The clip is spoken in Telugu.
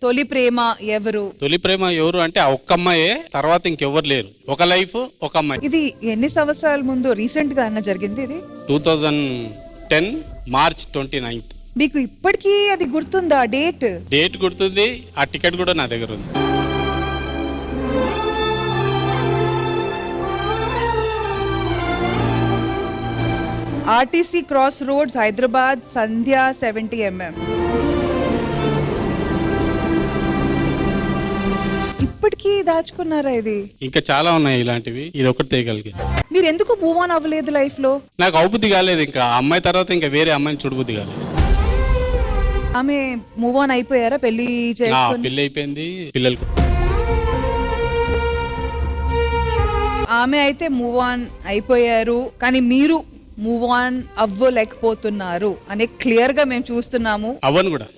తొలి ప్రేమ ఎవరు? తొలి ప్రేమ ఎవరు అంటే ఆ ఒక్క అమ్మాయే, తర్వాత ఇంకెవ్వరు లేరు. ఒక లైఫ్ ఒక అమ్మాయి. ఇది ఎన్ని సంవత్సరాల ముందు రీసెంట్ గా అన్న జరిగింది ఇది? 2010 మార్చ్ 29th. మీకు ఇప్పటికీ అది గుర్తుందా డేట్? డేట్ గుర్తుంది, ఆ టికెట్ కూడా నా దగ్గర ఉంది. ఆర్టీసీ క్రాస్ రోడ్స్ హైదరాబాద్ సంధ్య 70mm. ఇప్పటికీ దాచుకున్నారా ఇది? ఇంకా చాలా ఉన్నాయి ఇలాంటివి, ఇది ఒకటి తీయగలిగి. మీరు ఎందుకు మూవ్ ఆన్ అవ్వలేదు లైఫ్ లో? నాకు అవుబుద్ధి కాలేదు, ఇంకా ఆ అమ్మాయి తర్వాత ఇంకా వేరే అమ్మాయిని చూడబుద్ధి కాలేదు. ఆమె మూవ్ ఆన్ అయిపోయారా పెళ్లి చేసుకుని? పెళ్లి అయిపోయింది, పిల్లలు. ఆమె అయితే మూవ్ ఆన్ అయిపోయారు, కానీ మీరు మూవ్ ఆన్ అవ్వలేకపోతున్నారు అనే క్లియర్ గా మేము చూస్తున్నాము. అవ్వను కూడా.